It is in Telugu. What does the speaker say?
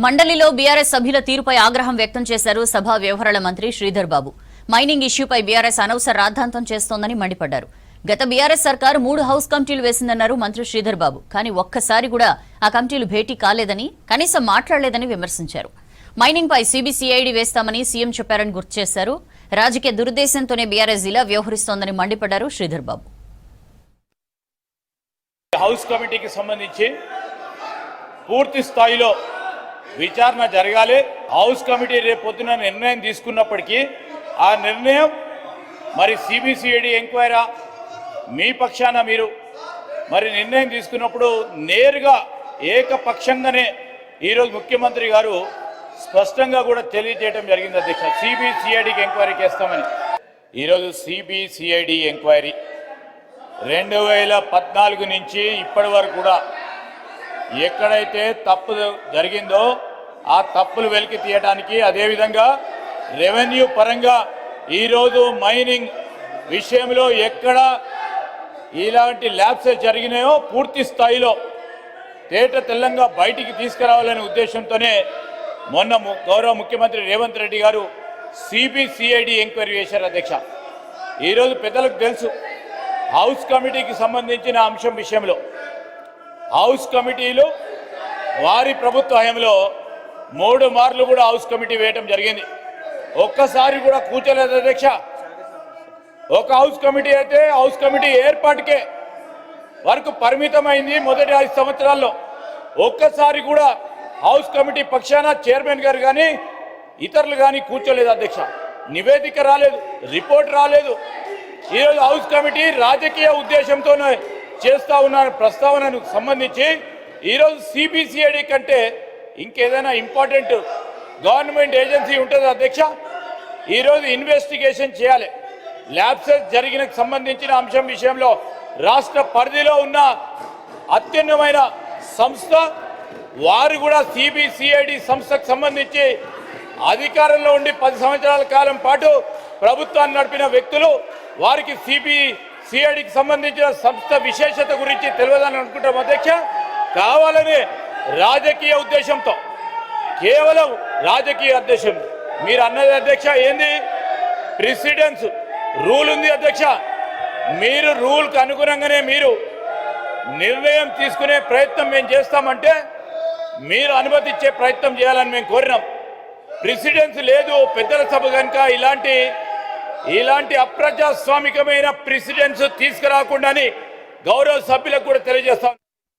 మండలిలో బీఆర్ఎస్ సభ్యుల తీరుపై ఆగ్రహం వ్యక్తం చేశారు సభా వ్యవహారాల మంత్రి శ్రీధర్ బాబు. మైనింగ్ ఇష్యూపై బీఆర్ఎస్ అనవసర రాద్ధాంతం చేస్తోందని మండిపడ్డారు. గత బీఆర్ఎస్ సర్కారు 3 హౌస్ కమిటీలు వేసిందన్నారు మంత్రి శ్రీధర్ బాబు. కానీ ఒక్కసారి కూడా ఆ కమిటీలు భేటీ కాలేదని, కనీసం మాట్లాడలేదని విమర్శించారు. మైనింగ్ పై సిబిసిఐడి వేస్తామని సీఎం చెప్పారని గుర్తు చేశారు. రాజకీయ దురుద్దేశంతోనే బీఆర్ఎస్ ఇలా వ్యవహరిస్తోందని మండిపడ్డారు శ్రీధర్ బాబు. హౌస్ కమిటీకి సంబంధించి పూర్తి స్థాయిలో విచారణ జరగాలి. హౌస్ కమిటీ రేపు పొద్దున నిర్ణయం తీసుకున్నప్పటికీ ఆ నిర్ణయం మరి సిబిసిఐడి ఎంక్వైరీ మీ పక్షాన మీరు మరి నిర్ణయం తీసుకున్నప్పుడు నేరుగా ఏకపక్షంగానే ఈరోజు ముఖ్యమంత్రి గారు స్పష్టంగా కూడా తెలియజేయడం జరిగింది. అధ్యక్ష, సిబిసిఐడికి ఎంక్వైరీ చేస్తామని. ఈరోజు సిబిసిఐడి ఎంక్వైరీ 2014 నుంచి ఇప్పటి వరకు కూడా ఎక్కడైతే తప్పు జరిగిందో ఆ తప్పులు వెలికి తీయడానికి, అదేవిధంగా రెవెన్యూ పరంగా ఈరోజు మైనింగ్ విషయంలో ఎక్కడ ఇలాంటి ల్యాబ్సెస్ జరిగినాయో పూర్తి స్థాయిలో తేట తెల్లంగా బయటికి తీసుకురావాలనే ఉద్దేశంతోనే మొన్న గౌరవ ముఖ్యమంత్రి రేవంత్ రెడ్డి గారు సిబిసిఐడి ఎంక్వైరీ చేశారు. అధ్యక్ష, ఈరోజు పెద్దలకు తెలుసు హౌస్ కమిటీకి సంబంధించిన అంశం విషయంలో హౌస్ కమిటీలు వారి ప్రభుత్వ హయాంలో 3 మార్లు కూడా హౌస్ కమిటీ వేయటం జరిగింది. ఒక్కసారి కూడా కూర్చోలేదు అధ్యక్ష. ఒక హౌస్ కమిటీ అయితే హౌస్ కమిటీ ఏర్పాటుకే వరకు పరిమితమైంది. మొదటి 5 సంవత్సరాల్లో ఒక్కసారి కూడా హౌస్ కమిటీ పక్షాన చైర్మన్ గారు కానీ ఇతరులు కానీ కూర్చోలేదు అధ్యక్ష. నివేదిక రాలేదు, రిపోర్ట్ రాలేదు. ఈరోజు హౌస్ కమిటీ రాజకీయ ఉద్దేశంతోనే చేస్తూ ఉన్న ప్రస్తావనకు సంబంధించి ఈరోజు సిబిసిఐడి కంటే ఇంకేదైనా ఇంపార్టెంట్ గవర్నమెంట్ ఏజెన్సీ ఉంటుంది అధ్యక్ష. ఈరోజు ఇన్వెస్టిగేషన్ చేయాలి. ల్యాబ్సెస్ జరిగిన సంబంధించిన అంశం విషయంలో రాష్ట్ర పరిధిలో ఉన్న అత్యున్నతమైన సంస్థ వారు కూడా సిబిసిఐడి సంస్థకు సంబంధించి అధికారంలో ఉండి 10 సంవత్సరాల కాలం పాటు ప్రభుత్వాన్ని నడిపిన వ్యక్తులు వారికి సిబిసిఐడికి సంబంధించిన సంస్థ విశేషత గురించి తెలియదని అనుకుంటాం అధ్యక్ష. కావాలని రాజకీయ ఉద్దేశంతో, కేవలం రాజకీయ ఉద్దేశం మీరు అన్నది అధ్యక్ష. ఏంది ప్రెసిడెన్స్ రూల్ ఉంది అధ్యక్ష. మీరు రూల్కి అనుగుణంగానే మీరు నిర్ణయం తీసుకునే ప్రయత్నం మేము చేస్తామంటే మీరు అనుమతి ఇచ్చే ప్రయత్నం చేయాలని మేము కోరినాం. ప్రెసిడెన్స్ లేదు పెద్దల సభ కనుక ఇలాంటి అప్రజాస్వామికమైన ప్రెసిడెన్స్ తీసుకురాకుండాని గౌరవ సభ్యులకు కూడా తెలియజేస్తాం.